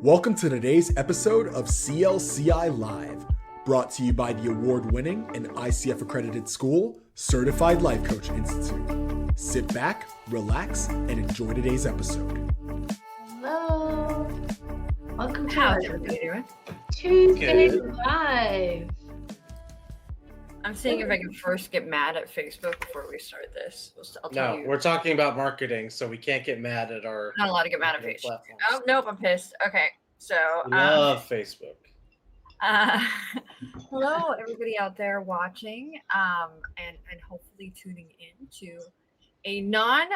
Welcome to today's episode of CLCI Live, brought to you by the award-winning and ICF accredited school, Certified Life Coach Institute. Sit back, relax, and enjoy today's episode. Hello. Welcome to How's everybody doing? Tuesday Live. I'm seeing if I can first get mad at Facebook before we start this. I'll tell No, you. we're talking about marketing, so we can't get mad at our Not allowed to get mad at marketing Facebook. platforms. Oh, nope, I'm pissed. Okay, so Love Facebook. hello everybody out there watching and hopefully tuning in to a non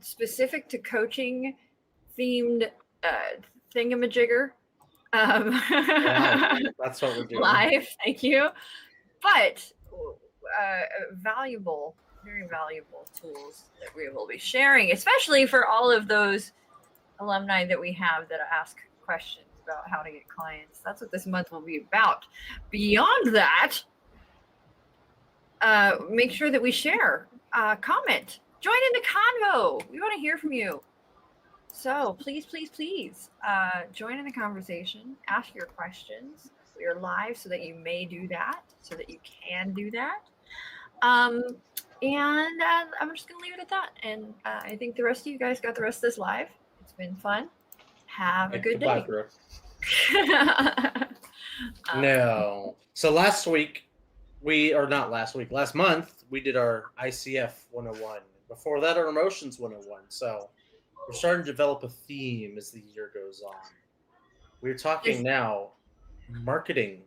specific to coaching themed thingamajigger Wow, that's what we're doing. live. Thank you. But valuable, very valuable tools that we will be sharing, especially for all of those alumni that we have that ask questions about how to get clients. That's what this month will be about. Beyond that, make sure that we share, comment, join in the convo. We want to hear from you. So please, please, please join in the conversation. Ask your questions. We are live so that you may do that, so that you can do that. And I'm just going to leave it at that. And I think the rest of you guys got the rest of this live. It's been fun. Have a good day. No. So last month, we did our ICF 101. Before that, our Emotions 101. So we're starting to develop a theme as the year goes on. We're talking now Marketing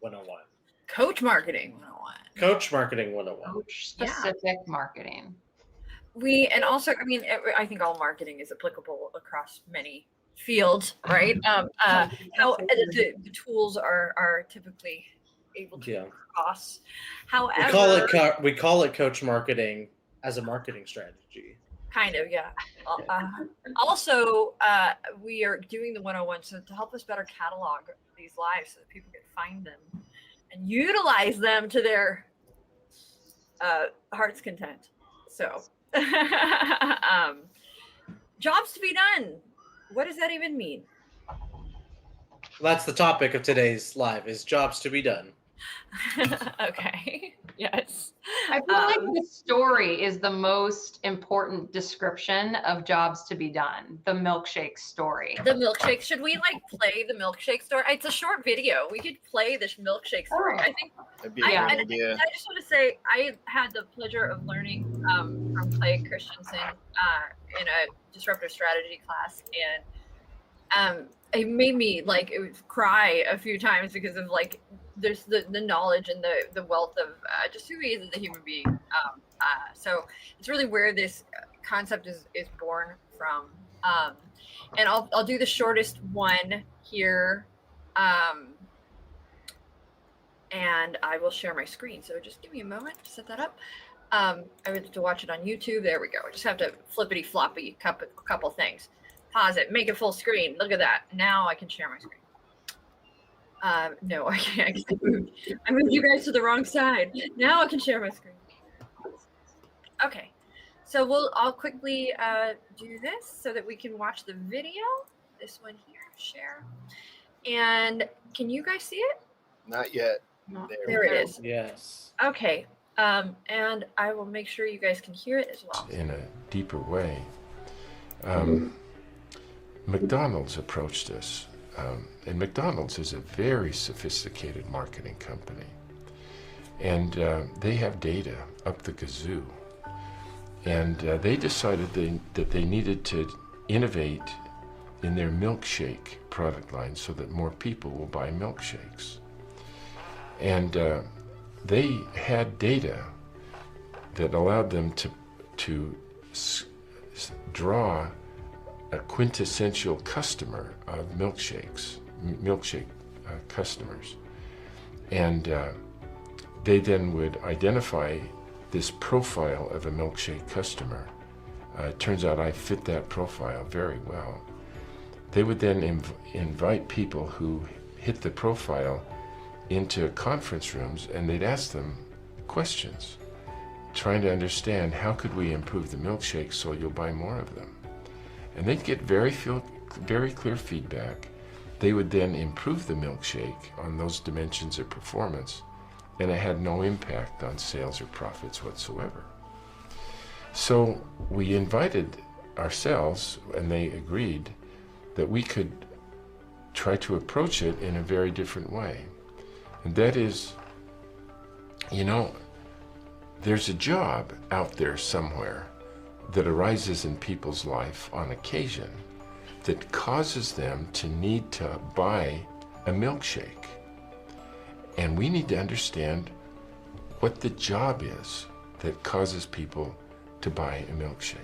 101. Coach Marketing 101. Coach Marketing 101. Coach specific marketing. And also, I mean, I think all marketing is applicable across many fields, right? How the tools are typically able to cross. However, We call it Coach Marketing as a marketing strategy. Kind of, yeah. Also, we are doing the 101 so to help us better catalog these lives so that people can find them and utilize them to their heart's content. So, jobs to be done. What does that even mean? That's the topic of today's live, is jobs to be done. Okay. Yes. I feel like the story is the most important description of jobs to be done. The milkshake story. The milkshake. Should we play the milkshake story? It's a short video. We could play this milkshake story. I think. That'd be a good idea. I just want to say I had the pleasure of learning from Clay Christensen in a disruptive strategy class, and it made me cry a few times because of there's the knowledge and the wealth of just who he is as a human being. So it's really where this concept is born from. And I'll do the shortest one here. And I will share my screen. So just give me a moment to set that up. I would have to watch it on YouTube. There we go. I just have to flippity floppy couple things. Pause it, make it full screen. Look at that. Now I can share my screen. No, I can't. I moved you guys to the wrong side. Now I can share my screen. Okay, so I'll quickly do this so that we can watch the video. This one here, share. And can you guys see it? Not yet. There it is. Yes. Okay, and I will make sure you guys can hear it as well. In a deeper way, McDonald's approached us. And McDonald's is a very sophisticated marketing company. And they have data up the kazoo. And they decided that they needed to innovate in their milkshake product line so that more people will buy milkshakes. And they had data that allowed them to draw a quintessential customer of milkshake customers. And they then would identify this profile of a milkshake customer. It turns out I fit that profile very well. They would then invite people who hit the profile into conference rooms, and they'd ask them questions, trying to understand how could we improve the milkshakes so you'll buy more of them. And they'd get very very clear feedback. They would then improve the milkshake on those dimensions of performance, and it had no impact on sales or profits whatsoever. So we invited ourselves, and they agreed that we could try to approach it in a very different way. And that is, there's a job out there somewhere that arises in people's life on occasion that causes them to need to buy a milkshake. And we need to understand what the job is that causes people to buy a milkshake.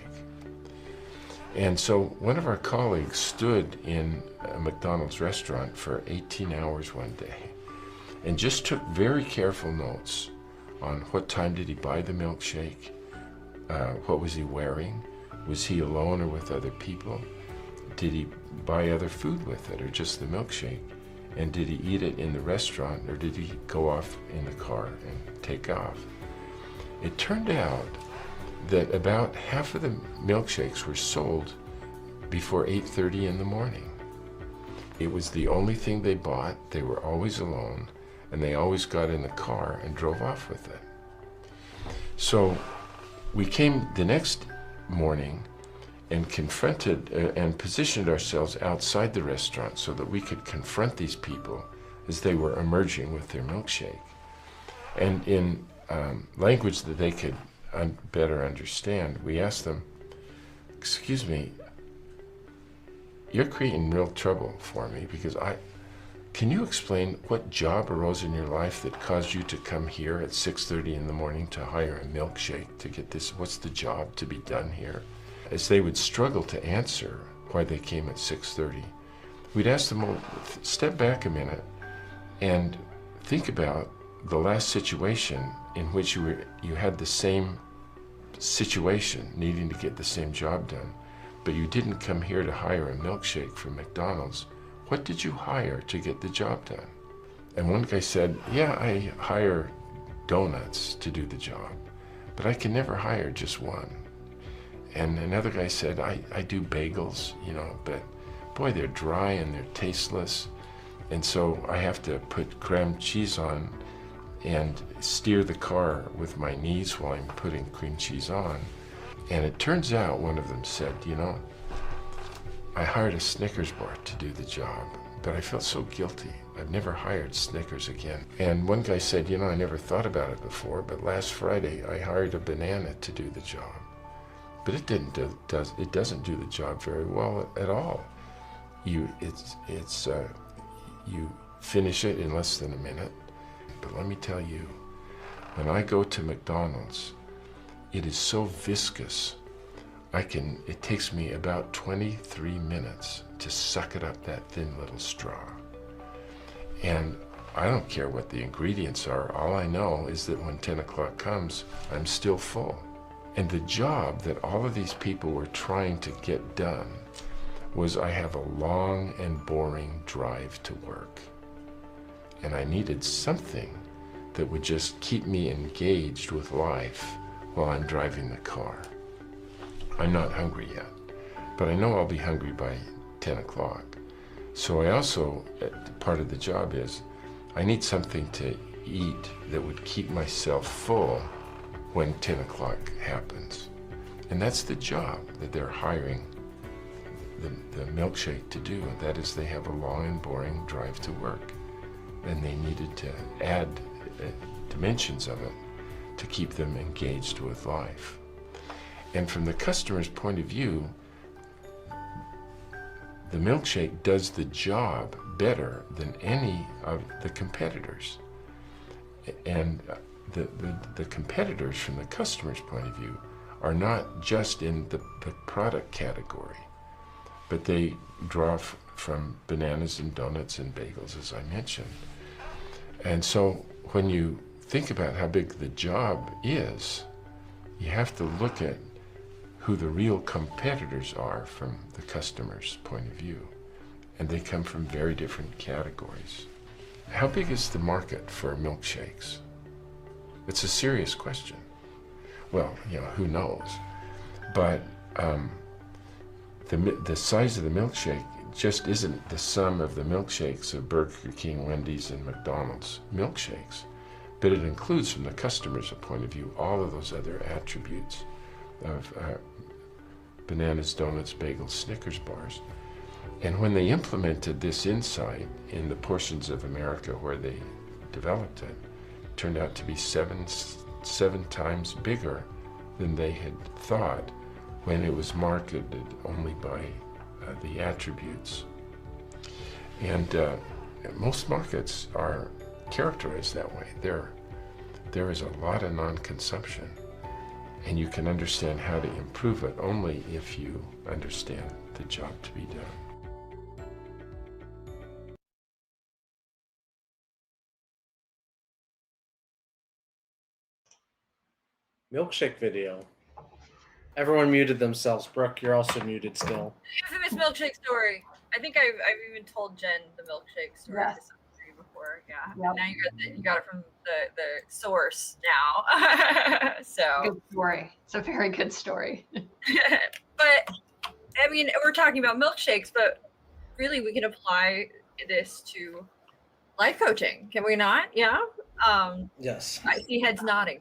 And so one of our colleagues stood in a McDonald's restaurant for 18 hours one day and just took very careful notes on what time did he buy the milkshake, what was he wearing, was he alone or with other people, did he buy other food with it or just the milkshake, and did he eat it in the restaurant or did he go off in the car and take off. It turned out that about half of the milkshakes were sold before 8:30 in the morning. It was the only thing they bought. They were always alone, and they always got in the car and drove off with it. So we came the next morning and confronted and positioned ourselves outside the restaurant so that we could confront these people as they were emerging with their milkshake. And in language that they could better understand, we asked them, "Excuse me, you're creating real trouble for me because can you explain what job arose in your life that caused you to come here at 6:30 in the morning to hire a milkshake to get this? What's the job to be done here?" As they would struggle to answer why they came at 6:30, we'd ask them, well, step back a minute and think about the last situation in which you had the same situation, needing to get the same job done, but you didn't come here to hire a milkshake from McDonald's. What did you hire to get the job done? And one guy said, yeah, I hire donuts to do the job, but I can never hire just one. And another guy said, I do bagels, but boy, they're dry and they're tasteless. And so I have to put cream cheese on and steer the car with my knees while I'm putting cream cheese on. And it turns out, one of them said, I hired a Snickers bar to do the job, but I felt so guilty. I've never hired Snickers again. And one guy said, I never thought about it before, but last Friday I hired a banana to do the job. But it doesn't do the job very well at all. You finish it in less than a minute. But let me tell you, when I go to McDonald's, it is so viscous. It takes me about 23 minutes to suck it up that thin little straw. And I don't care what the ingredients are. All I know is that when 10 o'clock comes, I'm still full. And the job that all of these people were trying to get done was I have a long and boring drive to work. And I needed something that would just keep me engaged with life while I'm driving the car. I'm not hungry yet, but I know I'll be hungry by 10 o'clock. So I also, part of the job is, I need something to eat that would keep myself full when 10 o'clock happens. And that's the job that they're hiring the milkshake to do, and that is they have a long and boring drive to work. And they needed to add dimensions of it to keep them engaged with life. And from the customer's point of view, the milkshake does the job better than any of the competitors. And the competitors from the customer's point of view are not just in the product category, but they draw from bananas and donuts and bagels, as I mentioned. And so when you think about how big the job is, you have to look at who the real competitors are from the customer's point of view. And they come from very different categories. How big is the market for milkshakes? It's a serious question. Well, who knows? But the size of the milkshake just isn't the sum of the milkshakes of Burger King, Wendy's, and McDonald's milkshakes, but it includes, from the customer's point of view, all of those other attributes of bananas, donuts, bagels, Snickers bars. And when they implemented this insight in the portions of America where they developed it, it turned out to be seven times bigger than they had thought when it was marketed only by the attributes. And most markets are characterized that way. There is a lot of non-consumption, and you can understand how to improve it only if you understand the job to be done. Milkshake video. Everyone muted themselves. Brooke, you're also muted still. Infamous milkshake story. I think I've even told Jen the milkshake story Yes. to some degree before. Yeah. Yep. Now you got it from the source now. So, Good story. It's a very good story. but I mean, we're talking about milkshakes, but really we can apply this to life coaching, can we not? Yeah. Yes. I see heads nodding.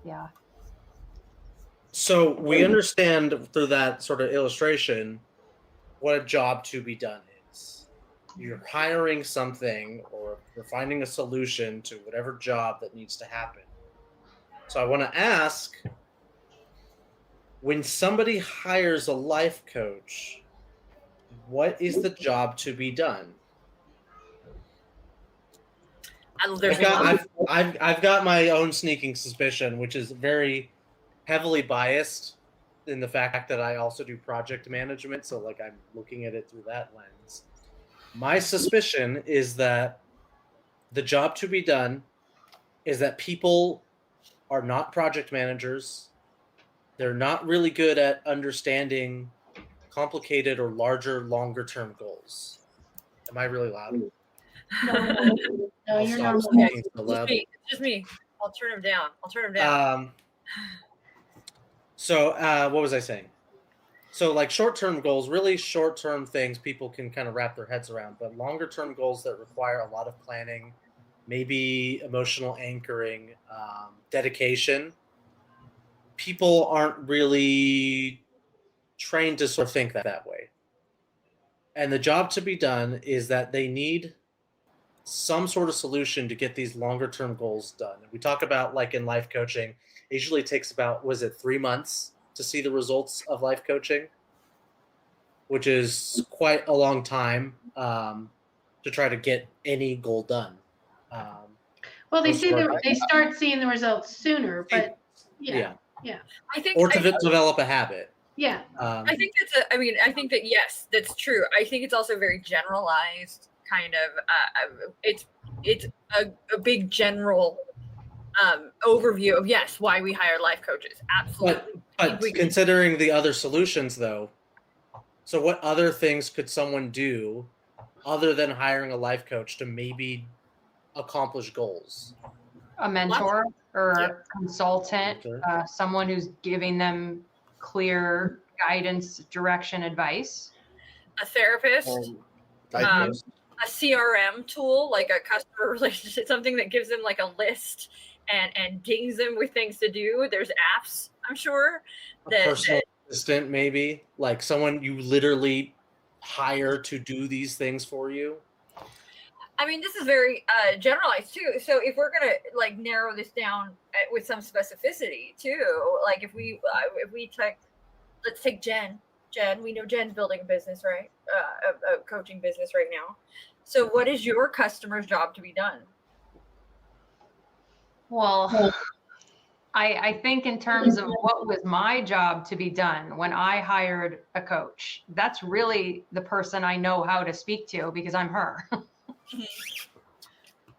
Yeah. So we understand through that sort of illustration what a job to be done is. You're hiring something, or you're finding a solution to whatever job that needs to happen. So I want to ask, when somebody hires a life coach, what is the job to be done? I've got my own sneaking suspicion, which is very heavily biased in the fact that I also do project management. So like I'm looking at it through that lens. My suspicion is that the job to be done is that people are not project managers. They're not really good at understanding complicated or larger, longer term goals. Am I really loud? No, I'll you're stop normal. speaking so loud. It's just me. I'll turn him down. So what was I saying? So like short-term goals, really short-term things people can kind of wrap their heads around, but longer-term goals that require a lot of planning, maybe emotional anchoring, dedication. People aren't really trained to sort of think that way. And the job to be done is that they need some sort of solution to get these longer term goals done. We talk about, like in life coaching, it usually takes about, 3 months to see the results of life coaching, which is quite a long time to try to get any goal done. Well, they start seeing the results sooner, but yeah. I think Or to develop a habit. Yeah. I think I think that yes, that's true. I think it's also very generalized kind of it's a big general overview of yes, why we hire life coaches. Absolutely. But considering the other solutions though, so what other things could someone do other than hiring a life coach to maybe accomplish goals? A mentor or consultant, someone who's giving them clear guidance, direction, advice. A therapist, a CRM tool, like a customer relationship, something that gives them like a list and dings them with things to do. There's apps, I'm sure. A personal assistant, maybe, like someone you literally hire to do these things for you. I mean, this is very generalized too. So if we're gonna like narrow this down with some specificity too, like if we let's take Jen. We know Jen's building a business, right? A coaching business right now. So what is your customer's job to be done? Well, I think in terms of what was my job to be done when I hired a coach, that's really the person I know how to speak to because I'm her.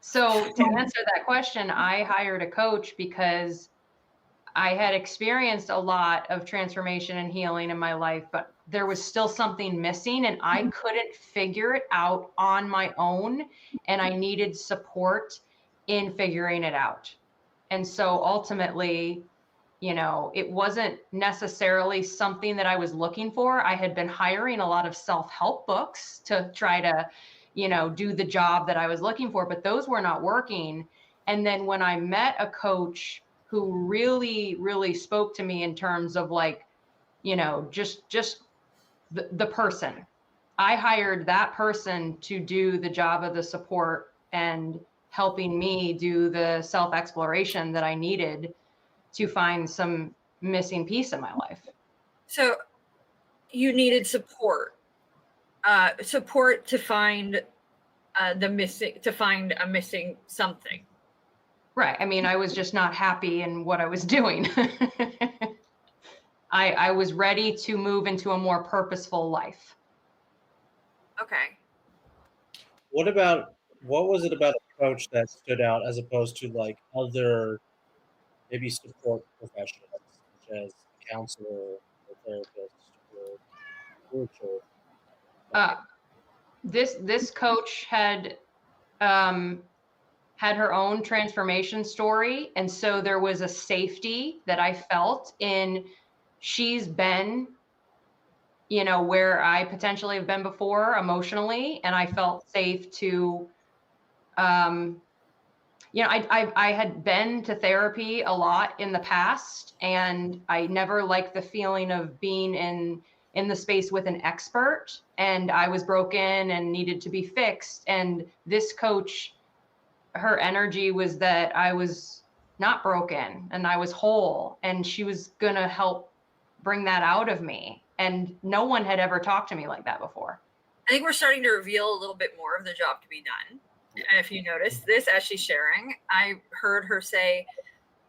So to answer that question, I hired a coach because I had experienced a lot of transformation and healing in my life, but there was still something missing and I couldn't figure it out on my own. And I needed support in figuring it out. And so ultimately, it wasn't necessarily something that I was looking for. I had been hiring a lot of self-help books to try to, do the job that I was looking for, but those were not working. And then when I met a coach who really, really spoke to me in terms of like, just the person, I hired that person to do the job of the support and helping me do the self-exploration that I needed to find some missing piece in my life. So you needed support, support to find a missing something. Right. I mean, I was just not happy in what I was doing. I was ready to move into a more purposeful life. Okay. What was it about a coach that stood out as opposed to like other maybe support professionals such as a counselor or therapist or spiritual? This coach had her own transformation story, and so there was a safety that I felt in. She's been, where I potentially have been before emotionally, and I felt safe to, I had been to therapy a lot in the past, and I never liked the feeling of being in the space with an expert, and I was broken and needed to be fixed. And this coach, her energy was that I was not broken and I was whole, and she was going to help bring that out of me. And no one had ever talked to me like that before. I think we're starting to reveal a little bit more of the job to be done. And if you notice this as she's sharing, I heard her say,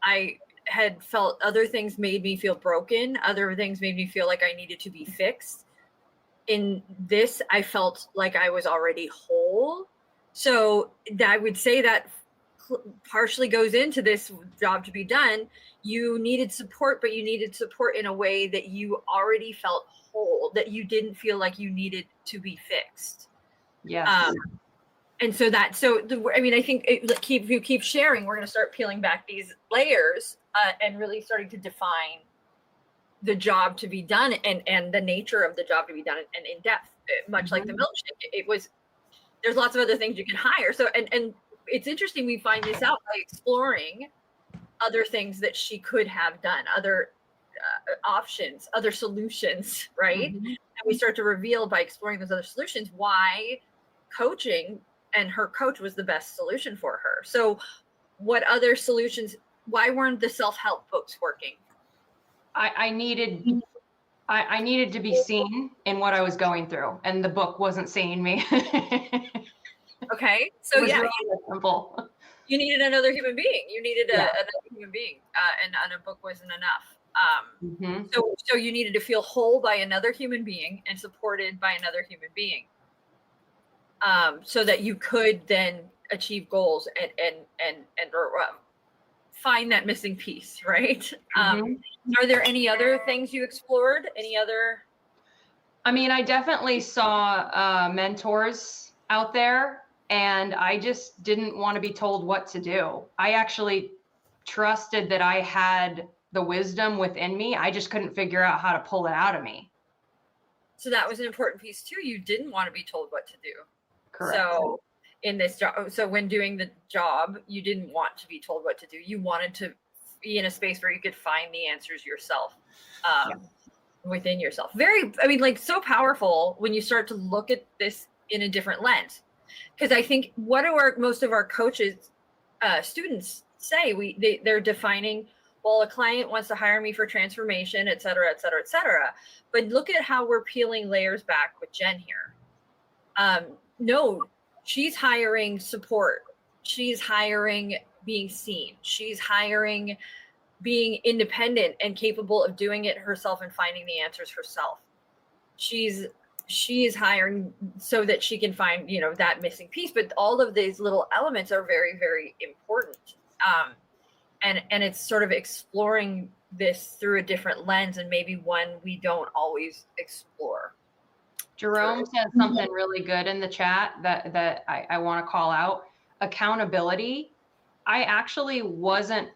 I had felt other things made me feel broken. Other things made me feel like I needed to be fixed. In this, I felt like I was already whole. So I would say that partially goes into this job to be done. You needed support, but you needed support in a way that you already felt whole, that you didn't feel like you needed to be fixed. Yes. And so I think if you keep sharing, we're going to start peeling back these layers and really starting to define the job to be done and the nature of the job to be done and in depth, much like the milkshake. There's lots of other things you can hire. So, and it's interesting. We find this out by exploring other things that she could have done, other options, other solutions, right? Mm-hmm. And we start to reveal by exploring those other solutions why coaching and her coach was the best solution for her. So what other solutions, why weren't the self-help books working? I needed to be seen in what I was going through, and the book wasn't seeing me. Okay. So really simple. You needed another human being. You needed another human being, and a book wasn't enough. So you needed to feel whole by another human being and supported by another human being, so that you could then achieve goals and find that missing piece, right? Are there any other things you explored? Any other? I mean, I definitely saw mentors out there, and I just didn't want to be told what to do. I actually trusted that I had the wisdom within me. I just couldn't figure out how to pull it out of me. So that was an important piece too. You didn't want to be told what to do. Correct. So in this job, so when doing the job, you didn't want to be told what to do. You wanted to be in a space where you could find the answers yourself, within yourself. So powerful when you start to look at this in a different lens. Because I think what do most of our coaches, students say? They're defining, well, a client wants to hire me for transformation, et cetera, et cetera, et cetera. But look at how we're peeling layers back with Jen here. No, she's hiring support. She's hiring being seen. She's hiring being independent and capable of doing it herself and finding the answers herself. She is hiring so that she can find, that missing piece. But all of these little elements are very, very important. And it's sort of exploring this through a different lens, and maybe one we don't always explore. Jerome said something really good in the chat that I want to call out. Accountability. I actually wasn't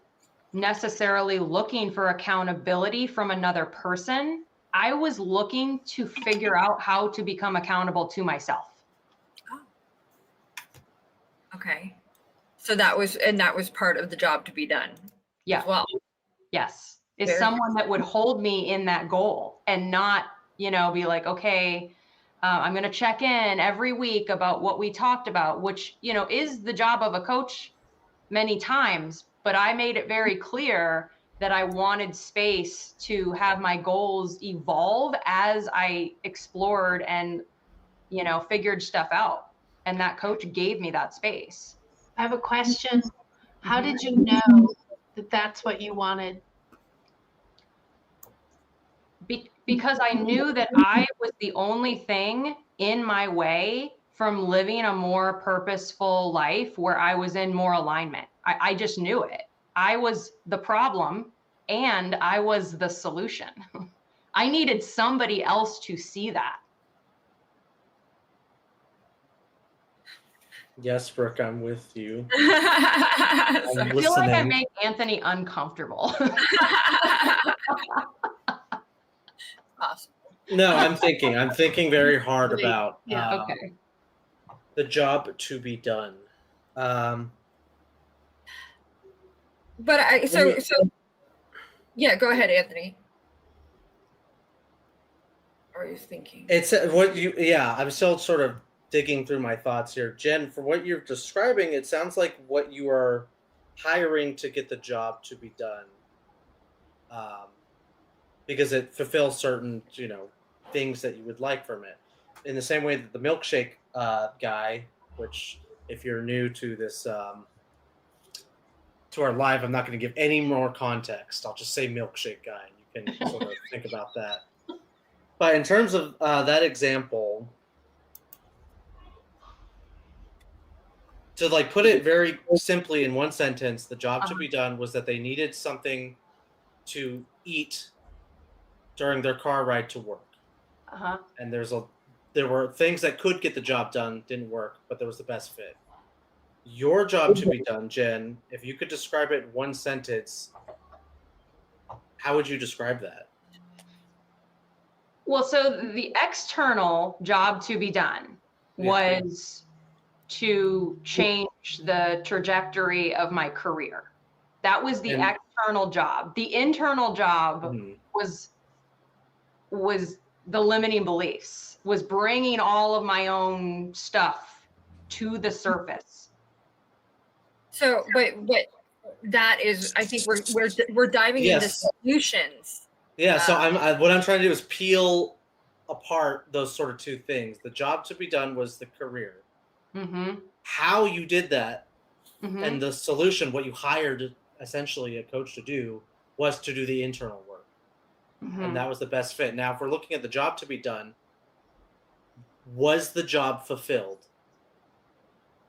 necessarily looking for accountability from another person. I was looking to figure out how to become accountable to myself. Okay. So that was part of the job to be done Yeah. as well. Yes. Is Very someone that would hold me in that goal and not, be like, okay, I'm going to check in every week about what we talked about, which, is the job of a coach many times, but I made it very clear that I wanted space to have my goals evolve as I explored and, figured stuff out. And that coach gave me that space. I have a question. How did you know that that's what you wanted? Because I knew that I was the only thing in my way from living a more purposeful life where I was in more alignment. I just knew it. I was the problem and I was the solution. I needed somebody else to see that. Yes, Brooke, I'm with you. I feel like I make Anthony uncomfortable. Awesome. No, I'm thinking very hard about Okay. the job to be done. But yeah, go ahead, Anthony. Or are you thinking? I'm still sort of digging through my thoughts here. Jen, for what you're describing, it sounds like what you are hiring to get the job to be done. Because it fulfills certain, things that you would like from it. In the same way that the milkshake guy, which if you're new to this, to our live, I'm not going to give any more context. I'll just say milkshake guy. You can sort of think about that. But in terms of that example, to put it very simply in one sentence, the job to be done was that they needed something to eat during their car ride to work. And there were things that could get the job done, didn't work, but there was the best fit. Your job to be done, Jen, if you could describe it in one sentence, how would you describe that? Well, so the external job to be done was to change the trajectory of my career. That was the external job. The internal job was the limiting beliefs, was bringing all of my own stuff to the surface. So, but that is, I think we're diving into solutions. Yeah. So what I'm trying to do is peel apart those sort of two things. The job to be done was the career. Mm-hmm. How you did that, Mm-hmm. and the solution, what you hired essentially a coach to do, was to do the internal work. Mm-hmm. And that was the best fit. Now, if we're looking at the job to be done, was the job fulfilled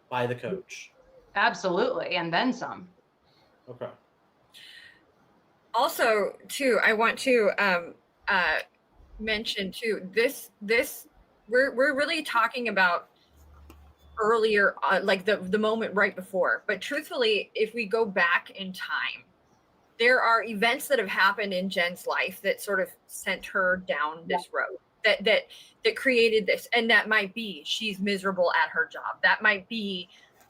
by the coach? Absolutely, and then some. Okay. Also, too, I want to mention too. This we're really talking about earlier, like the moment right before. But truthfully, if we go back in time, there are events that have happened in Jen's life that sort of sent her down this road. That created this, and that might be she's miserable at her job. That might be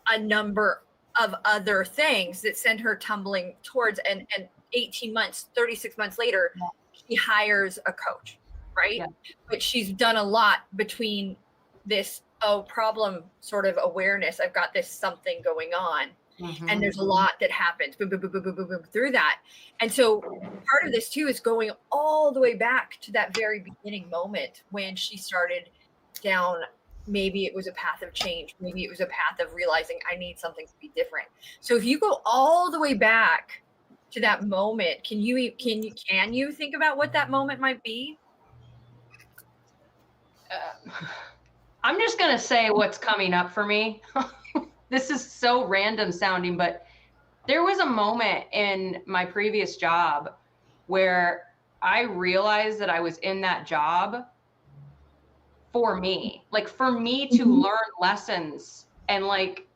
a number of other things that send her tumbling towards. And 18 months, 36 months later, she hires a coach, right? Yeah. But she's done a lot between this problem sort of awareness. I've got this something going on. Mm-hmm. And there's a lot that happens boom, boom, boom, boom, boom, boom, boom, through that. And so part of this too is going all the way back to that very beginning moment when she started down. Maybe it was a path of change. Maybe it was a path of realizing I need something to be different. So if you go all the way back to that moment, can you think about what that moment might be? I'm just going to say what's coming up for me. This is so random sounding, but there was a moment in my previous job where I realized that I was in that job for me, like for me to learn lessons and like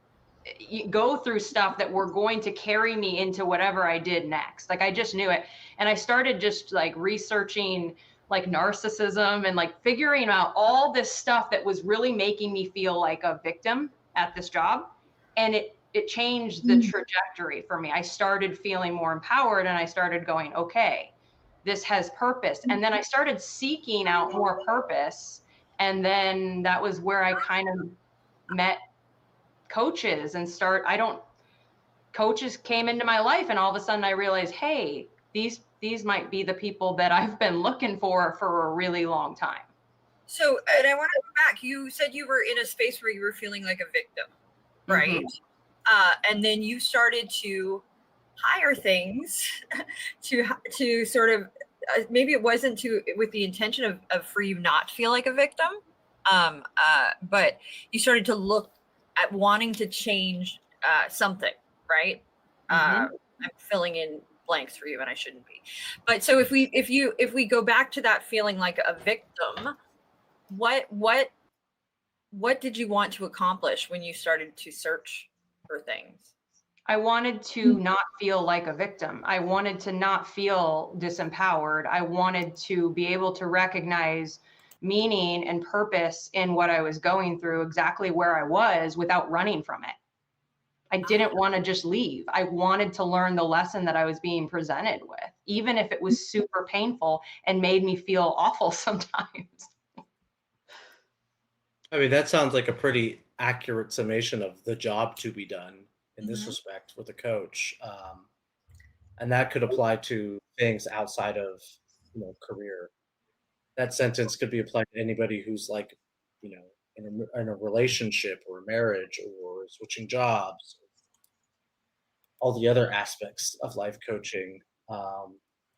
go through stuff that were going to carry me into whatever I did next. Like I just knew it. And I started just like researching like narcissism and like figuring out all this stuff that was really making me feel like a victim at this job. And it changed the trajectory for me. I started feeling more empowered and I started going, okay, this has purpose. And then I started seeking out more purpose. And then that was where I kind of met coaches and coaches came into my life, and all of a sudden I realized, hey, these might be the people that I've been looking for a really long time. So, and I want to go back. You said you were in a space where you were feeling like a victim, right? And then you started to hire things to sort of maybe it wasn't with the intention of for you not to feel like a victim, but you started to look at wanting to change something, right? I'm filling in blanks for you, and I shouldn't be. But so if we go back to that feeling like a victim, what did you want to accomplish when you started to search for things? I wanted to not feel like a victim. I wanted to not feel disempowered. I wanted to be able to recognize meaning and purpose in what I was going through, exactly where I was, without running from it. I didn't want to just leave. I wanted to learn the lesson that I was being presented with, even if it was super painful and made me feel awful sometimes. I mean, that sounds like a pretty accurate summation of the job to be done in this respect with a coach. And that could apply to things outside of, career. That sentence could be applied to anybody who's like, in a relationship or a marriage or switching jobs, all the other aspects of life coaching, on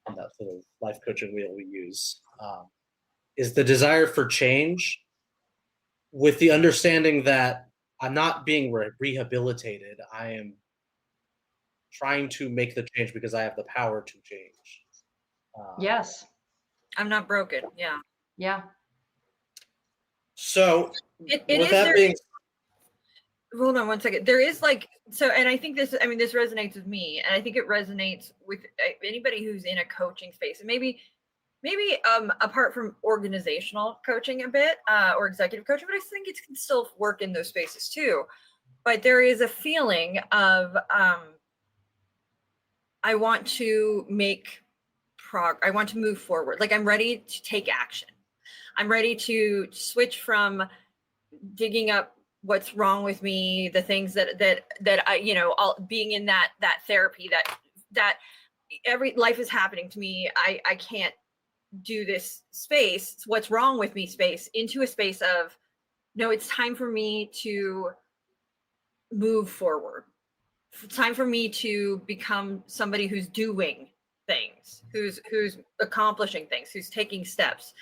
that sort of life coaching wheel we use, is the desire for change with the understanding that I'm not being rehabilitated. I am trying to make the change because I have the power to change. Yes. I'm not broken. Yeah. Yeah. So with that being, hold on one second. There is and I think this resonates with me, and I think it resonates with anybody who's in a coaching space, and maybe apart from organizational coaching a bit, or executive coaching, but I think it can still work in those spaces too. But there is a feeling of, I want to make I want to move forward. Like I'm ready to take action. I'm ready to switch from digging up what's wrong with me, the things that I, being in that therapy, that every life is happening to me. I can't do this space, what's wrong with me space, into a space of, no, it's time for me to move forward. It's time for me to become somebody who's doing things, who's accomplishing things, who's taking steps.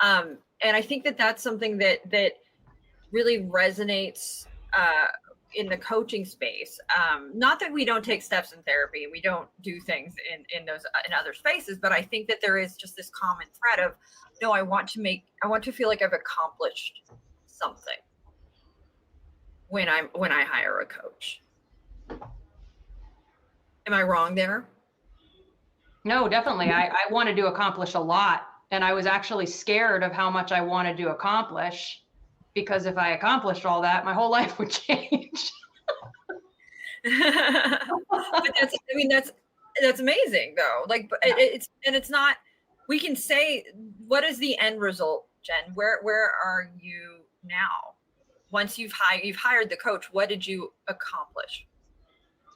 And I think that that's something that really resonates in the coaching space. Not that we don't take steps in therapy, we don't do things in those in other spaces, but I think that there is just this common thread of, no, I want to feel like I've accomplished something when I hire a coach. Am I wrong there? No, definitely. I wanted to accomplish a lot, and I was actually scared of how much I wanted to accomplish, because if I accomplished all that, my whole life would change. But that's amazing though. Like, it's not, we can say, what is the end result, Jen? Where are you now? Once you've hired the coach, what did you accomplish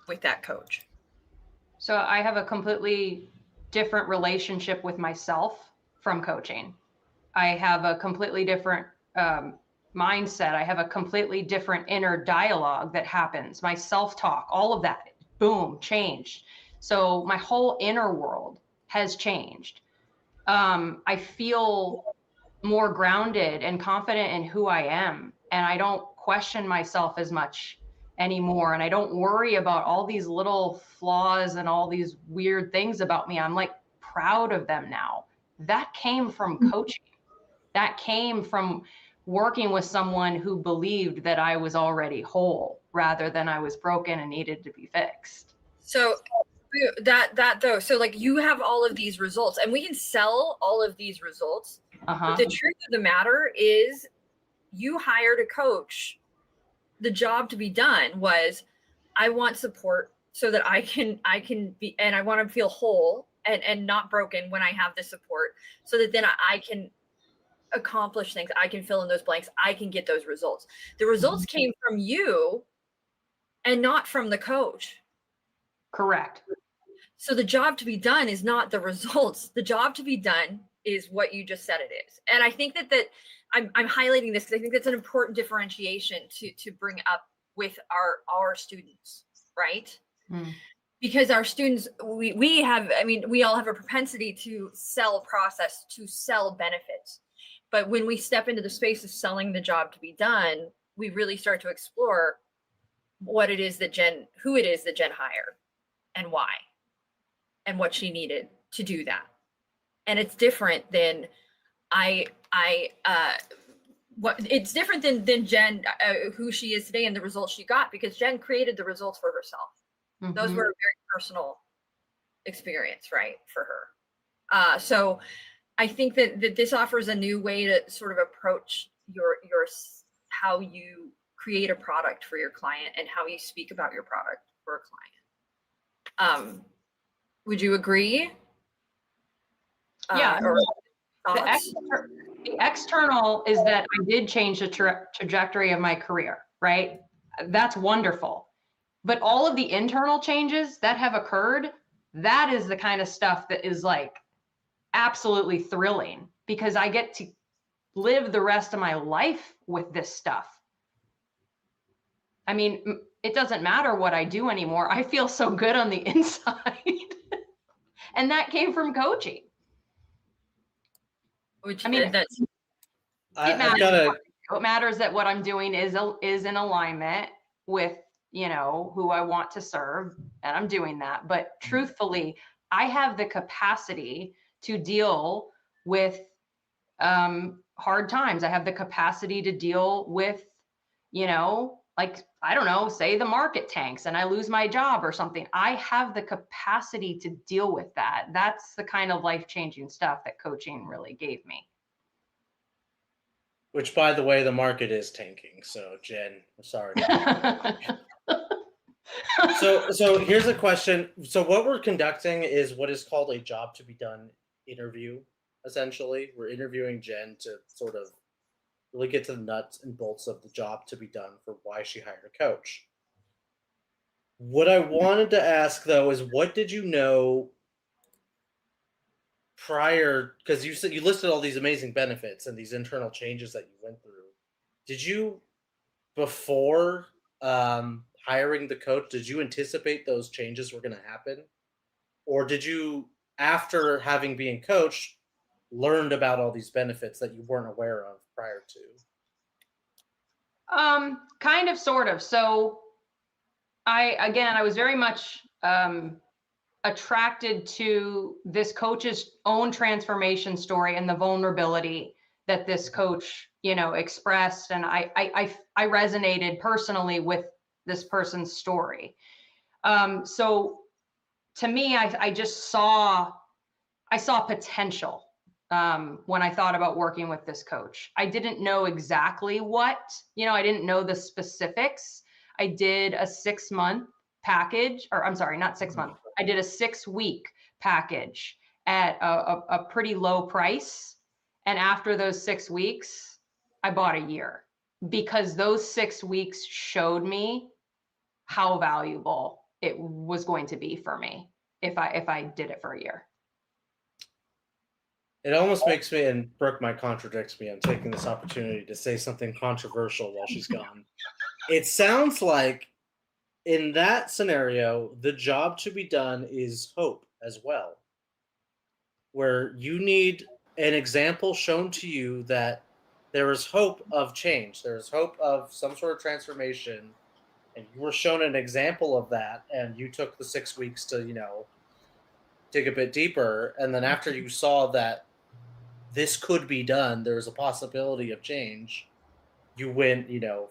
with that coach? So I have a completely different relationship with myself from coaching. I have a completely different mindset. I have a completely different inner dialogue that happens. My self-talk, all of that, boom, changed. So my whole inner world has changed. I feel more grounded and confident in who I am, and I don't question myself as much anymore, and I don't worry about all these little flaws and all these weird things about me. I'm like proud of them now. That came from coaching. That came from working with someone who believed that I was already whole rather than I was broken and needed to be fixed. So that though, so like you have all of these results and we can sell all of these results. But the truth of the matter is you hired a coach. The job to be done was, I want support so that I can be, and I want to feel whole and not broken when I have the support, so that then I can accomplish things. I can fill in those blanks. I can get those results. The results came from you and not from the coach. Correct. So the job to be done is not the results. The job to be done is what you just said it is. And I think that I'm highlighting this because I think that's an important differentiation to bring up with our students, right? Because our students, we all have a propensity to sell process, to sell benefits. But when we step into the space of selling the job to be done, we really start to explore who it is that Jen hired and why, and what she needed to do that. And it's different than it's different than Jen, who she is today and the results she got, because Jen created the results for herself. Those were a very personal experience, right, for her. So I think that this offers a new way to sort of approach your how you create a product for your client and how you speak about your product for a client. Would you agree? Yeah. Or the external is that I did change the trajectory of my career, right? That's wonderful. But all of the internal changes that have occurred, that is the kind of stuff that is like absolutely thrilling, because I get to live the rest of my life with this stuff. I mean, it doesn't matter what I do anymore. I feel so good on the inside. And that came from coaching. Which, I mean, that's, it matters that what I'm doing is in alignment with, who I want to serve, and I'm doing that. But truthfully, I have the capacity to deal with hard times. I have the capacity to deal with, like, I don't know, say the market tanks and I lose my job or something. I have the capacity to deal with that. That's the kind of life-changing stuff that coaching really gave me. Which, by the way, the market is tanking. So, Jen, I'm sorry. So here's a question. So what we're conducting is what is called a job to be done interview. Essentially, we're interviewing Jen to sort of really get to the nuts and bolts of the job to be done for why she hired a coach. What I wanted to ask, though, is what did you know prior, because you said you listed all these amazing benefits and these internal changes that you went through. Did you, before hiring the coach, did you anticipate those changes were going to happen? Or did you, after having been coached, learned about all these benefits that you weren't aware of prior to? Kind of, sort of. So I was very much attracted to this coach's own transformation story and the vulnerability that this coach, expressed. And I resonated personally with this person's story. So to me, I just saw potential when I thought about working with this coach. I didn't know exactly what, I didn't know the specifics. I did a 6-month package, or I'm sorry, not 6 months. I did a 6-week package at a pretty low price. And after those 6 weeks, I bought a year, because those 6 weeks showed me how valuable it was going to be for me if I did it for a year. It almost makes me, and Brooke might contradict me, I'm taking this opportunity to say something controversial while she's gone. It sounds like in that scenario, the job to be done is hope as well, where you need an example shown to you that there is hope of change. There is hope of some sort of transformation, and you were shown an example of that, and you took the 6 weeks to, dig a bit deeper. And then after you saw that this could be done, there's a possibility of change, you went,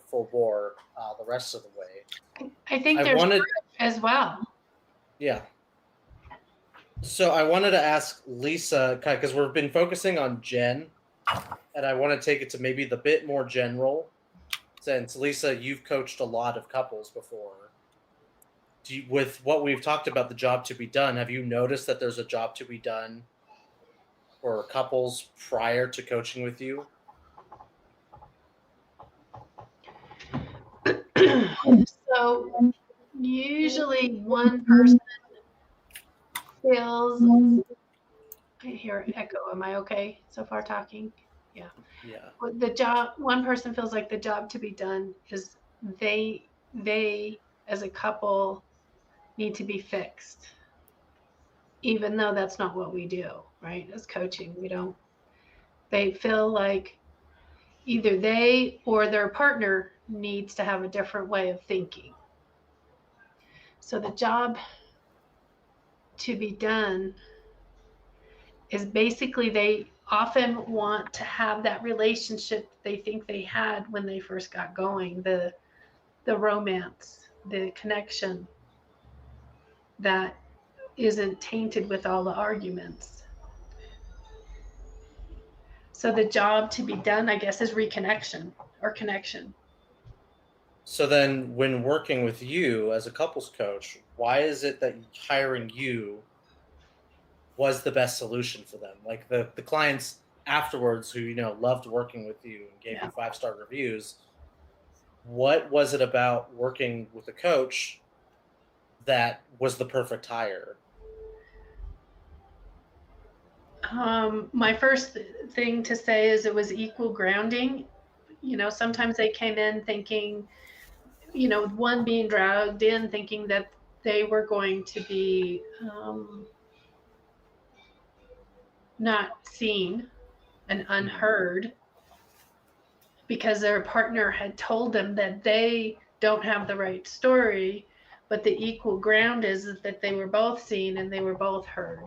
full bore the rest of the way. I think I there's wanted, as well. yeah. So I wanted to ask Lisa, because we've been focusing on Jen, and I want to take it to maybe the bit more general. Since Lisa, you've coached a lot of couples before. With what we've talked about, the job to be done, have you noticed that there's a job to be done for couples prior to coaching with you? So usually one person feels, I hear an echo. Am I okay so far talking? Yeah. Yeah. One person feels like the job to be done is they as a couple need to be fixed, even though that's not what we do, right? As coaching, they feel like either they or their partner needs to have a different way of thinking. So the job to be done is basically they often want to have that relationship they think they had when they first got going, the romance, the connection that isn't tainted with all the arguments. So the job to be done, I guess, is reconnection or connection. So then when working with you as a couples coach, why is it that hiring you was the best solution for them? Like the clients afterwards who, loved working with you and gave you 5-star reviews, what was it about working with a coach that was the perfect hire? My first thing to say is it was equal grounding. Sometimes they came in thinking, one being dragged in thinking that they were going to be not seen and unheard because their partner had told them that they don't have the right story, but the equal ground is that they were both seen and they were both heard.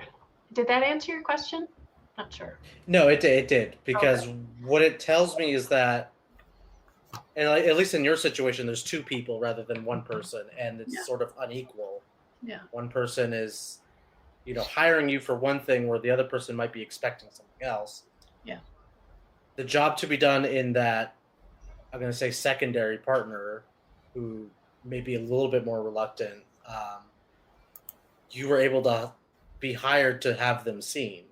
Did that answer your question? Not sure. No, it did, because what it tells me is that, and at least in your situation, there's two people rather than one person, and it's sort of unequal. Yeah. One person is, hiring you for one thing where the other person might be expecting something else. Yeah. The job to be done in that, I'm going to say secondary partner who may be a little bit more reluctant, you were able to be hired to have them seen.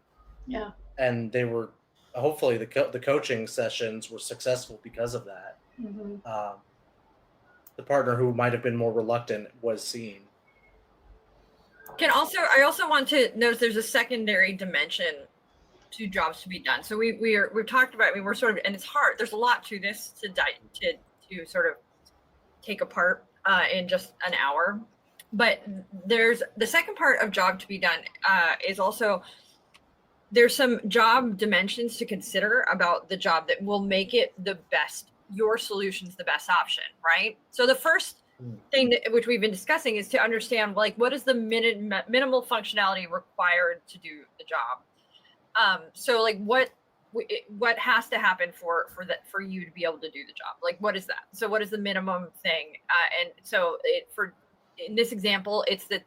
Yeah. And they were, hopefully the coaching sessions were successful because of that. Mm-hmm. The partner who might have been more reluctant was seen. I also want to notice there's a secondary dimension to jobs to be done. So we've talked about, we're sort of, and it's hard. There's a lot to this to sort of take apart in just an hour. But there's the second part of job to be done is also, there's some job dimensions to consider about the job that will make it the best, your solution's the best option, right? So the first thing which we've been discussing is to understand, like, what is the minimal functionality required to do the job? So like what has to happen for you to be able to do the job? Like, what is that? So what is the minimum thing? And so in this example, it's that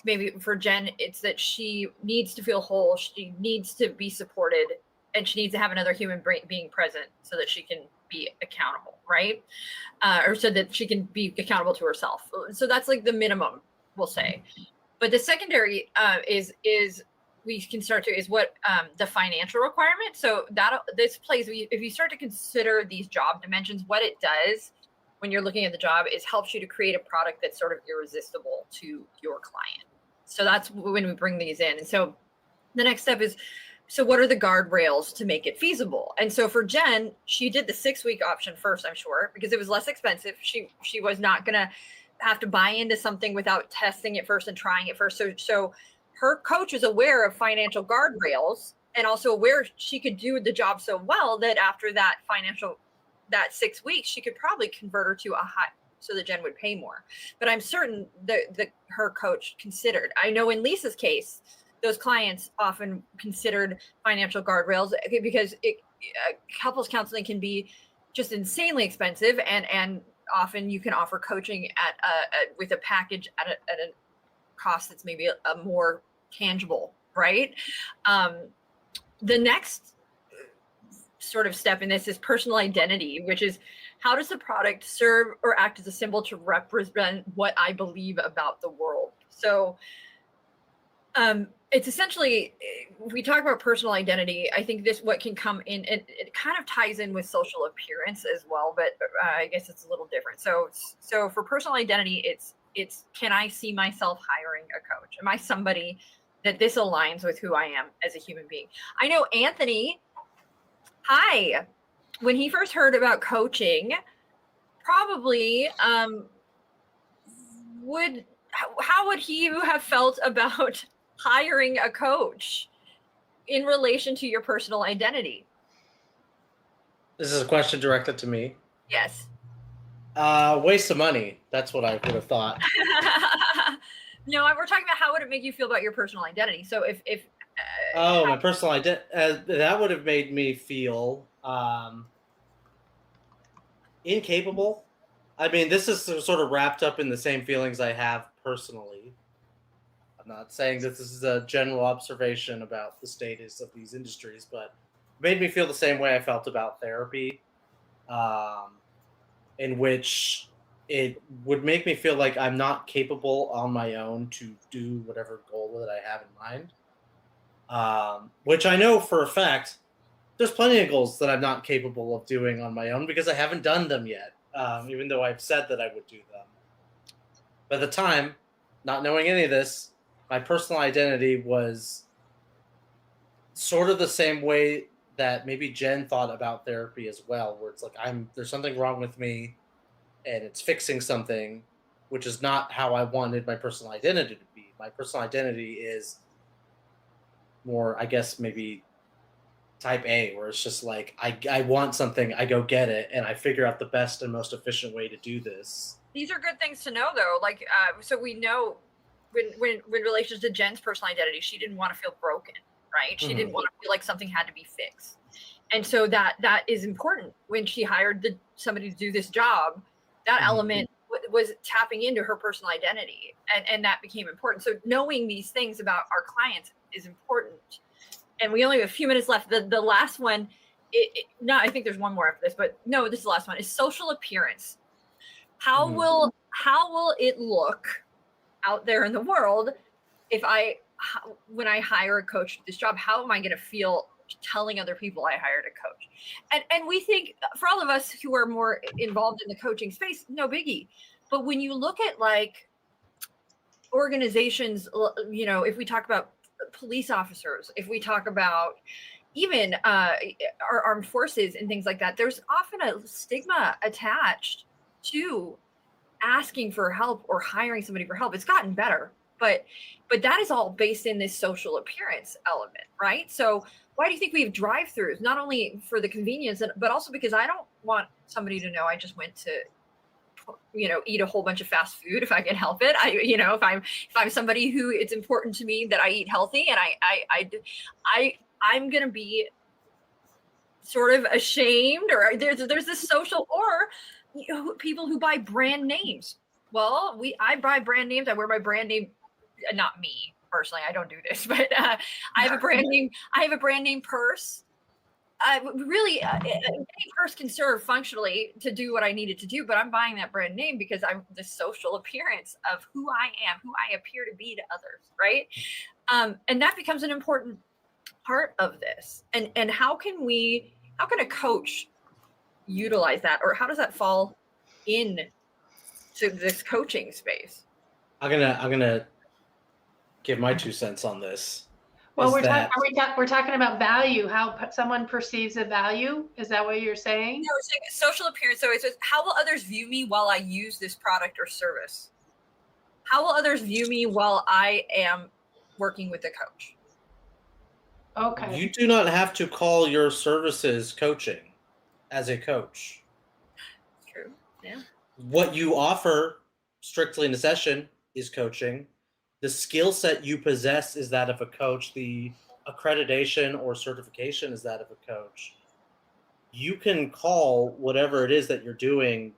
maybe for Jen, it's that she needs to feel whole. She needs to be supported, and she needs to have another human being present so that she can be accountable, right? Or so that she can be accountable to herself. So that's like the minimum, we'll say. But the secondary is we can start to is what the financial requirement. So this plays, if you start to consider these job dimensions, what it does when you're looking at the job is helps you to create a product that's sort of irresistible to your client. So that's when we bring these in. And so the next step is, so what are the guardrails to make it feasible? And so for Jen, she did the 6-week option first, I'm sure, because it was less expensive. She was not going to have to buy into something without testing it first and trying it first. So her coach is aware of financial guardrails and also aware she could do the job so well that after that 6 weeks, she could probably convert her to a high, so that Jen would pay more. But I'm certain that her coach considered. I know in Lisa's case, those clients often considered financial guardrails because couples counseling can be just insanely expensive, and often you can offer coaching at with a package at a cost that's maybe a more tangible, right? The next sort of step in this is personal identity, which is how does the product serve or act as a symbol to represent what I believe about the world? So it's essentially, we talk about personal identity. I think this, what can come in, it kind of ties in with social appearance as well, but I guess it's a little different. So for personal identity, it's can I see myself hiring a coach? Am I somebody that this aligns with who I am as a human being? I know Anthony, hi, when he first heard about coaching, probably how would he have felt about hiring a coach in relation to your personal identity? This is a question directed to me. Yes. Waste of money. That's what I would have thought. No, we're talking about how would it make you feel about your personal identity. So if my personal identity, that would have made me feel incapable. I mean, this is sort of wrapped up in the same feelings I have personally. I'm not saying that this is a general observation about the status of these industries, but it made me feel the same way I felt about therapy, in which it would make me feel like I'm not capable on my own to do whatever goal that I have in mind, which I know for a fact there's plenty of goals that I'm not capable of doing on my own because I haven't done them yet, even though I've said that I would do them. By the time, not knowing any of this, my personal identity was sort of the same way that maybe Jen thought about therapy as well, where it's like there's something wrong with me and it's fixing something, which is not how I wanted my personal identity to be. My personal identity is more, I guess, maybe type A, where it's just like I want something, I go get it, and I figure out the best and most efficient way to do this. These are good things to know, though. Like, so we know when relation to Jen's personal identity, she didn't want to feel broken, right? She didn't want to feel like something had to be fixed. And so that is important when she hired somebody to do this job. That element was tapping into her personal identity, and that became important. So knowing these things about our clients is important. And we only have a few minutes left. The last one, I think there's one more after this, but no, this is the last one, is social appearance. How will it look out there in the world when I hire a coach for this job? How am I going to feel telling other people I hired a coach? And we think, for all of us who are more involved in the coaching space, no biggie. But when you look at like organizations, you know, if we talk about police officers, if we talk about even our armed forces and things like that, there's often a stigma attached to asking for help or hiring somebody for help. It's gotten better, but that is all based in this social appearance element, right? So why do you think we have drive-throughs? Not only for the convenience, but also because I don't want somebody to know I just went to, you know, eat a whole bunch of fast food if I can help it. If I'm somebody who it's important to me that I eat healthy, and I'm gonna be sort of ashamed, or there's this social, or people who buy brand names. Well, I buy brand names. I wear my brand name. Not me personally. I don't do this, but I have a brand name. I have a brand name purse. Really, any purse can serve functionally to do what I needed to do, but I'm buying that brand name because I'm the social appearance of who I am, who I appear to be to others, right? And that becomes an important part of this. And how can a coach utilize that, or how does that fall in to this coaching space? I'm gonna give my 2 cents on this. Well, we're talking about value, how someone perceives a value. Is that what you're saying? No, it's like social appearance. So it's just, how will others view me while I use this product or service? How will others view me while I am working with a coach? Okay. You do not have to call your services coaching as a coach. True. Yeah. What you offer strictly in a session is coaching. The skill set you possess is that of a coach. The accreditation or certification is that of a coach. You can call whatever it is that you're doing,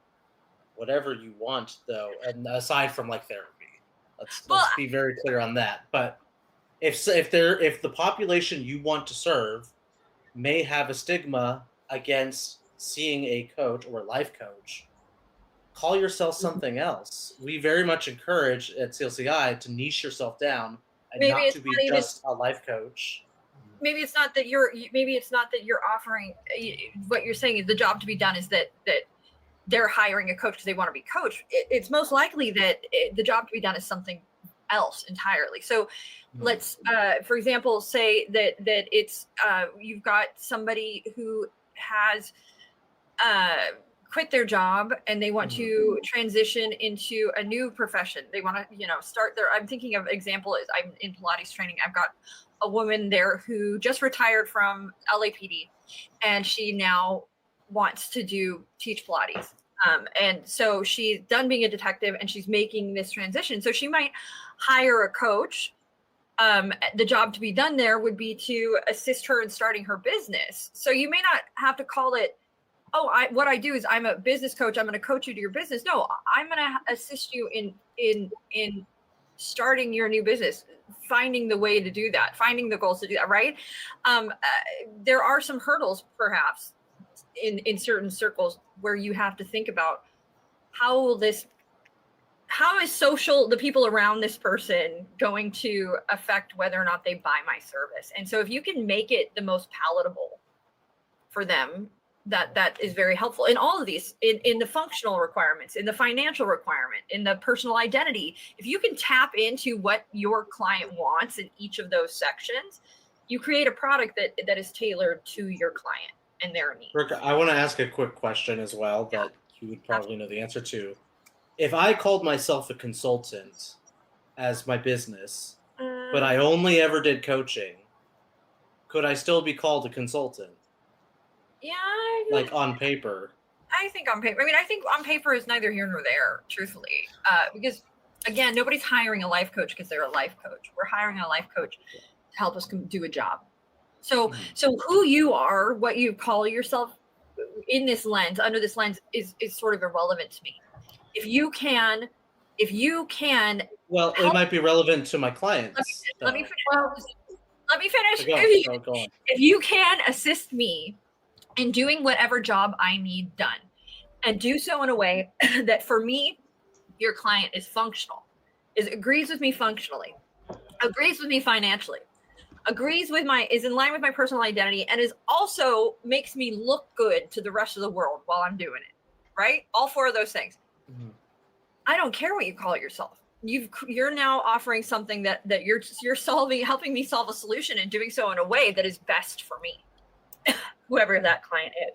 whatever you want, though, and aside from like therapy. Let's be very clear on that. But if the population you want to serve may have a stigma against seeing a coach or a life coach, call yourself something else. We very much encourage at CLCI to niche yourself down and Maybe not it's to be not even- just a life coach. Maybe it's not that you're offering, what you're saying is the job to be done is that they're hiring a coach because they want to be coached. It's most likely that the job to be done is something else entirely. So let's, for example, say that it's you've got somebody who has quit their job and they want to transition into a new profession. They want to, start their, I'm thinking of example is I'm in Pilates training. I've got a woman there who just retired from LAPD and she now wants to teach Pilates. And so she's done being a detective and she's making this transition. So she might hire a coach. The job to be done there would be to assist her in starting her business. So you may not have to call it, what I do is I'm a business coach. I'm going to coach you to your business. No, I'm going to assist you in starting your new business, finding the way to do that, finding the goals to do that. Right. There are some hurdles perhaps in certain circles where you have to think about how is the people around this person going to affect whether or not they buy my service. And so if you can make it the most palatable for them, that is very helpful in all of these, in the functional requirements, in the financial requirement, in the personal identity. If you can tap into what your client wants in each of those sections, you create a product that is tailored to your client and their needs. Brooke, I want to ask a quick question as well that you would probably know the answer to. If I called myself a consultant as my business, but I only ever did coaching, could I still be called a consultant? Yeah. Like on paper? I think on paper. I think on paper is neither here nor there, truthfully. Because, again, nobody's hiring a life coach because they're a life coach. We're hiring a life coach to help us do a job. So who you are, what you call yourself in this lens, under this lens, is sort of irrelevant to me. If you can Well, it might be relevant to my clients. Let me finish. Go on. If you can assist me in doing whatever job I need done and do so in a way that for me, your client is functional, agrees with me functionally, agrees with me financially, is in line with my personal identity, and is also makes me look good to the rest of the world while I'm doing it, right? All four of those things. Mm-hmm. I don't care what you call it yourself. You're now offering something that you're helping me solve a solution and doing so in a way that is best for me, whoever that client is.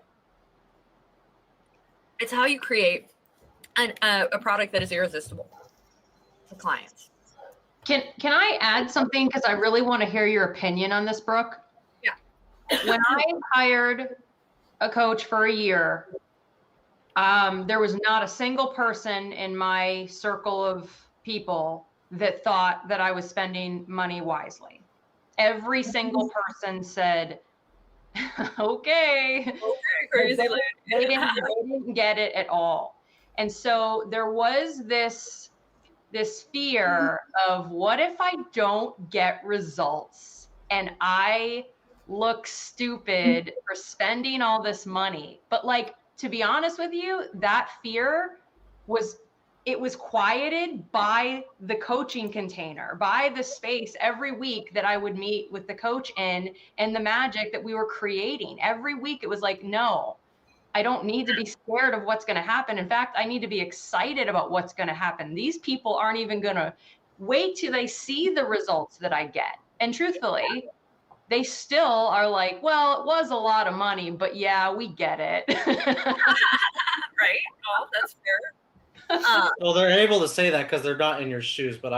It's how you create a product that is irresistible to clients. Can I add something? Because I really want to hear your opinion on this, Brooke. Yeah. When I hired a coach for a year, there was not a single person in my circle of people that thought that I was spending money wisely. Every single person said, okay, crazy. They didn't get it at all. And so there was this fear of, what if I don't get results and I look stupid for spending all this money? But like, to be honest with you, that fear was quieted by the coaching container, by the space every week that I would meet with the coach in, and the magic that we were creating. Every week it was like, no, I don't need to be scared of what's going to happen. In fact, I need to be excited about what's going to happen. These people aren't even going to wait till they see the results that I get. And truthfully, they still are like, well, it was a lot of money, but yeah, we get it. Right? Oh, that's fair. Well, they're able to say that because they're not in your shoes. But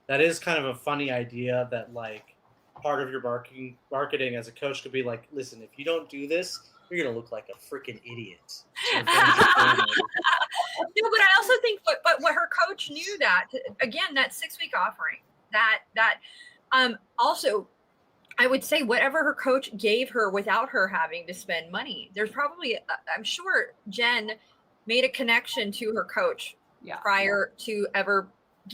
that is kind of a funny idea that like part of your marketing as a coach could be like, listen, if you don't do this, you're going to look like a freaking idiot. No, but I also think, but what her coach knew that, again, that 6-week offering, that also, I would say whatever her coach gave her without her having to spend money. There's probably, I'm sure Jen made a connection to her coach prior to ever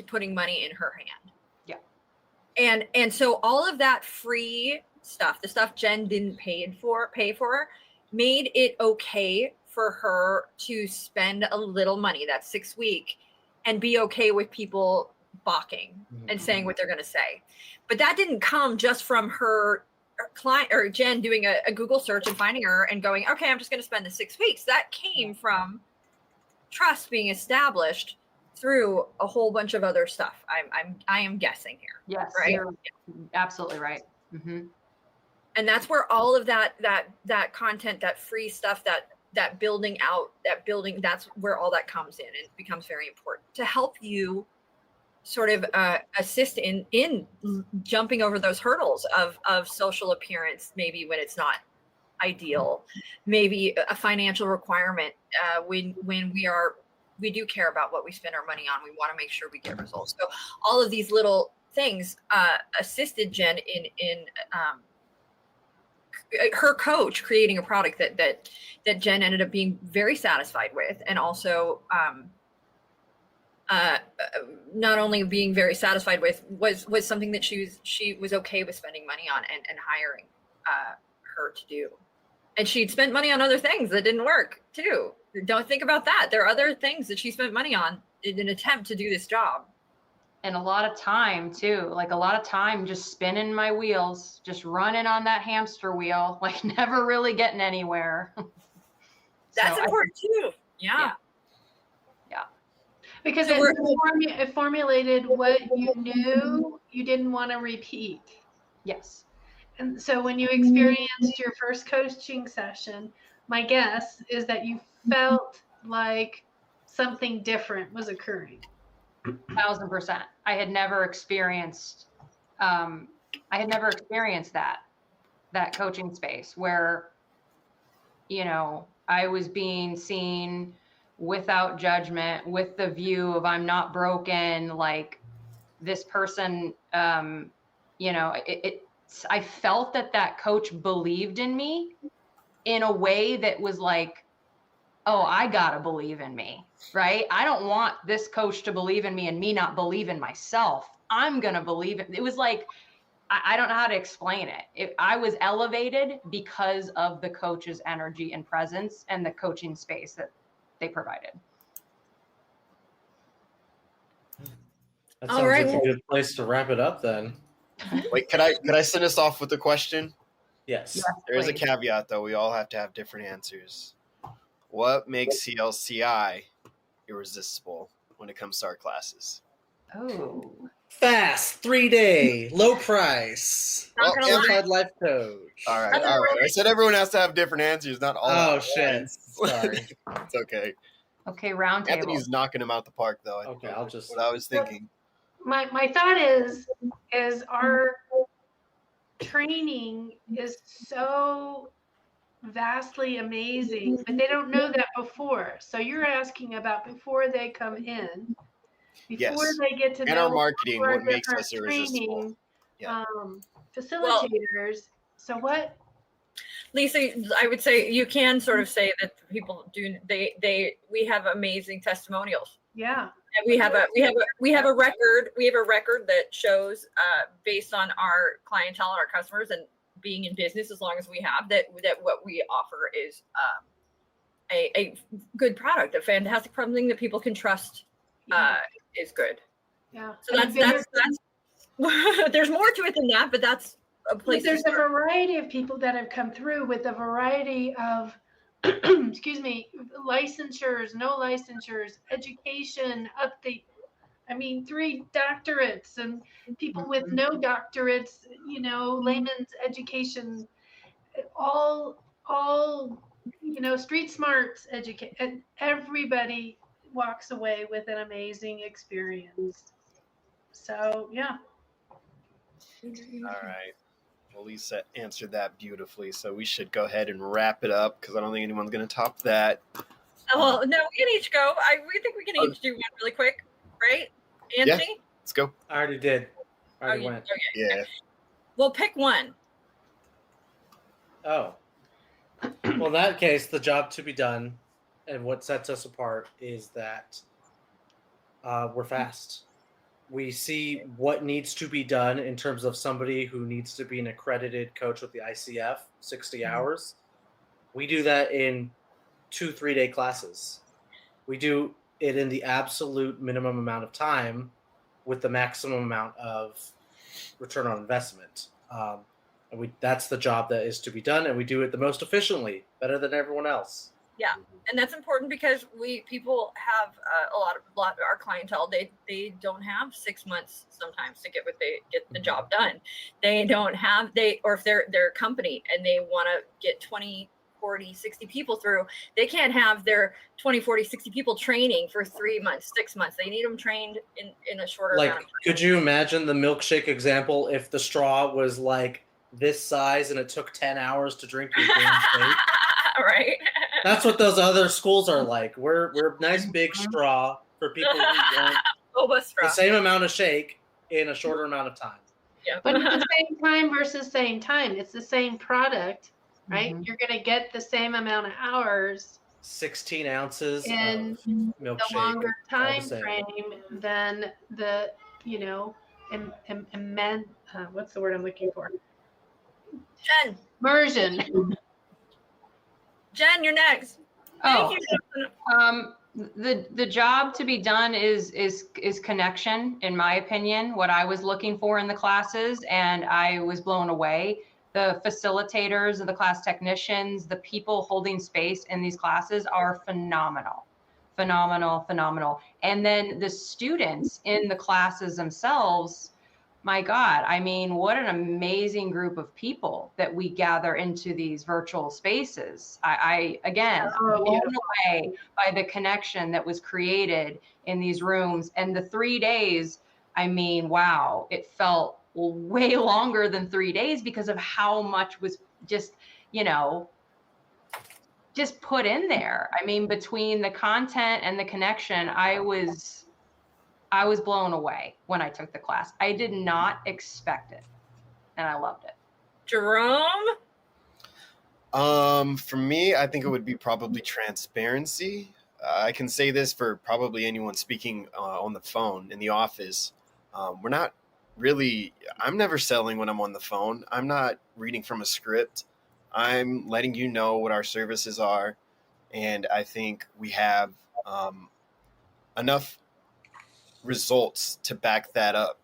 putting money in her hand. Yeah. And so all of that free stuff, the stuff Jen didn't pay for, made it okay for her to spend a little money, that 6 week, and be okay with people balking and saying what they're going to say. But that didn't come just from her client or Jen doing a Google search and finding her and going, okay, I'm just going to spend the 6 weeks. That came from trust being established through a whole bunch of other stuff. I am guessing here. Yes, right? you're absolutely right. Mm-hmm. And that's where all of that content, that free stuff, that building out, that's where all that comes in, and it becomes very important to help you sort of assist in jumping over those hurdles of social appearance, maybe when it's not ideal, maybe a financial requirement, when we do care about what we spend our money on. We want to make sure we get results. So all of these little things assisted Jen in her coach creating a product that Jen ended up being very satisfied with, and also not only being very satisfied with was something that she was okay with spending money on and hiring her to do. And she'd spent money on other things that didn't work too. Don't think about that. There are other things that she spent money on in an attempt to do this job. And a lot of time too, like a lot of time just spinning my wheels, just running on that hamster wheel, like never really getting anywhere. That's important too. Yeah. Because So it formulated what you knew you didn't want to repeat. Yes. And so when you experienced your first coaching session, my guess is that you felt like something different was occurring. 1,000%. I had never experienced that coaching space where, you know, I was being seen without judgment, with the view of I'm not broken, like this person, you know, I felt that coach believed in me in a way that was like, oh, I gotta believe in me, right? I don't want this coach to believe in me and me not believe in myself. I'm gonna believe it. It was like, I don't know how to explain it. I was elevated because of the coach's energy and presence and the coaching space that they provided. That All sounds right. like a good place to wrap it up then. Wait, could I send us off with a question? Yes. There is a Please. caveat, though. We all have to have different answers. What makes CLCI irresistible when it comes to our classes? Oh, Fast, 3-day, low price, Not gonna lie. certified life coach. All right. I said everyone has to have different answers, not all. Oh at shit! once. Sorry. It's okay. okay, round table. Anthony's knocking him out the park, though. Okay, I'll just. What I was thinking. My thought is our training is so vastly amazing, but they don't know that before. So you're asking about before they come in, before Yes. they get to And know our marketing, our what makes different us irresistible. training, Yeah. facilitators. So what? Lisa, I would say you can sort of say that people do. We have amazing testimonials. Yeah. And we have a record. We have a record that shows, based on our clientele and our customers and being in business as long as we have, that what we offer is a good product, a fantastic something that people can trust. Is good. Yeah. So that's there's more to it than that, but that's a place. There's a variety of people that have come through with a variety of excuse me, licensures, no licensures, education, update. I mean, 3 doctorates and people with no doctorates, you know, layman's education, all, you know, street smarts educate, and everybody walks away with an amazing experience. So, yeah. All right. Well, Lisa answered that beautifully, so we should go ahead and wrap it up because I don't think anyone's going to top that. Well, no, we can each go. We think we can each do one really quick, right? Anthony? Let's go. I already did. I already went. Okay. Yeah. Well, pick one. Oh. Well, in that case, the job to be done and what sets us apart is that we're fast. We see what needs to be done in terms of somebody who needs to be an accredited coach with the ICF, 60 hours. We do that in 2-3 day classes. We do it in the absolute minimum amount of time with the maximum amount of return on investment. And that's the job that is to be done, and we do it the most efficiently, better than everyone else. Yeah, and that's important because people have a lot of our clientele. They don't have 6 months sometimes to get the job done. They don't have or if they're a company and they want to get 20, 40, 60 people through, they can't have their 20, 40, 60 people training for 3 months, 6 months. They need them trained in a shorter amount of time. Could you imagine the milkshake example if the straw was like this size and it took 10 hours to drink your damn shake? Right. That's what those other schools are like. We're a nice big straw for people who want Boba straw. the same amount of shake in a shorter amount of time. Yeah. But it's the same time versus same time. It's the same product, right? Mhm. You're going to get the same amount of hours 16 ounces in of the milkshake. longer time same. frame than the, what's the word I'm looking for? Immersion. Jen, you're next. Oh, Thank you. the job to be done is connection, in my opinion, what I was looking for in the classes, and I was blown away. The facilitators and the class technicians, the people holding space in these classes are phenomenal. And then the students in the classes themselves, my God, I mean, what an amazing group of people that we gather into these virtual spaces. I again, blown away by the connection that was created in these rooms. And the 3 days, I mean, wow, it felt way longer than 3 days because of how much was just put in there. I mean, between the content and the connection, I was blown away when I took the class. I did not expect it, and I loved it. Jerome? For me, I think it would be probably transparency. I can say this for probably anyone speaking on the phone in the office. We're not really, I'm never selling when I'm on the phone. I'm not reading from a script. I'm letting you know what our services are. And I think we have enough results to back that up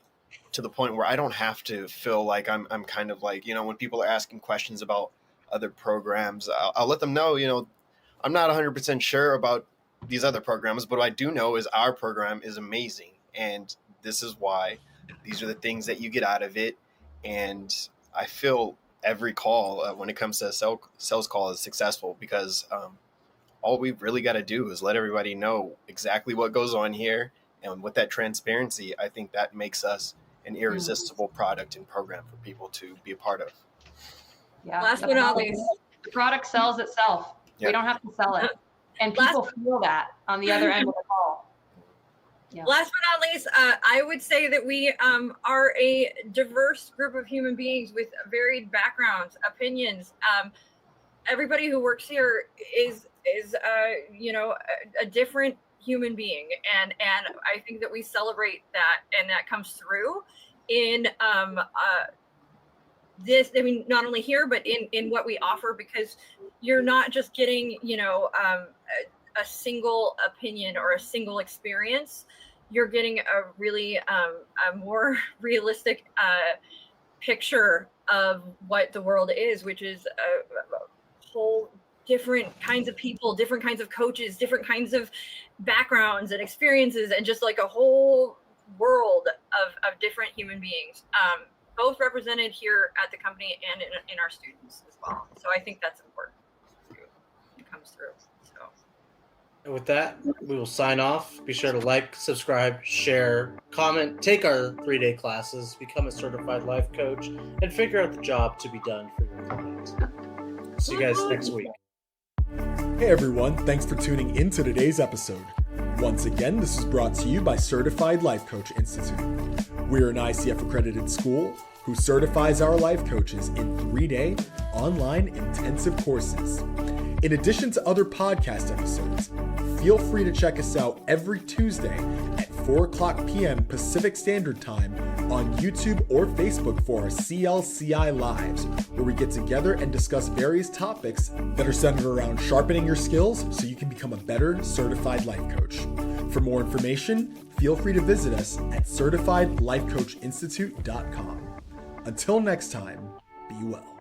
to the point where I don't have to feel like I'm kind of like, when people are asking questions about other programs, I'll let them know, I'm not 100% sure about these other programs, but what I do know is our program is amazing. And this is why. These are the things that you get out of it. And I feel every call when it comes to a sales call is successful because all we've really got to do is let everybody know exactly what goes on here. And with that transparency, I think that makes us an irresistible product and program for people to be a part of. Yeah. Last but not least. The product sells itself. Yeah. We don't have to sell it. And people feel that on the other end of the call. Yeah. Last but not least, I would say that we are a diverse group of human beings with varied backgrounds, opinions. Everybody who works here is a different human being, and I think that we celebrate that, and that comes through in this. I mean, not only here, but in what we offer, because you're not just getting a single opinion or a single experience. You're getting a really a more realistic picture of what the world is, which is a whole different kinds of people, different kinds of coaches, different kinds of backgrounds and experiences, and just like a whole world of different human beings, both represented here at the company and in our students as well. So I think that's important. It comes through. So. And with that, we will sign off. Be sure to like, subscribe, share, comment, take our 3-day classes, become a certified life coach, and figure out the job to be done for your client. See you guys next week. Hey everyone, thanks for tuning in to today's episode. Once again, this is brought to you by Certified Life Coach Institute. We're an ICF accredited school who certifies our life coaches in 3-day online intensive courses. In addition to other podcast episodes, feel free to check us out every Tuesday at 4:00 p.m. Pacific Standard Time on YouTube or Facebook for our CLCI Lives, where we get together and discuss various topics that are centered around sharpening your skills so you can become a better certified life coach. For more information, feel free to visit us at CertifiedLifeCoachInstitute.com. Until next time, be well.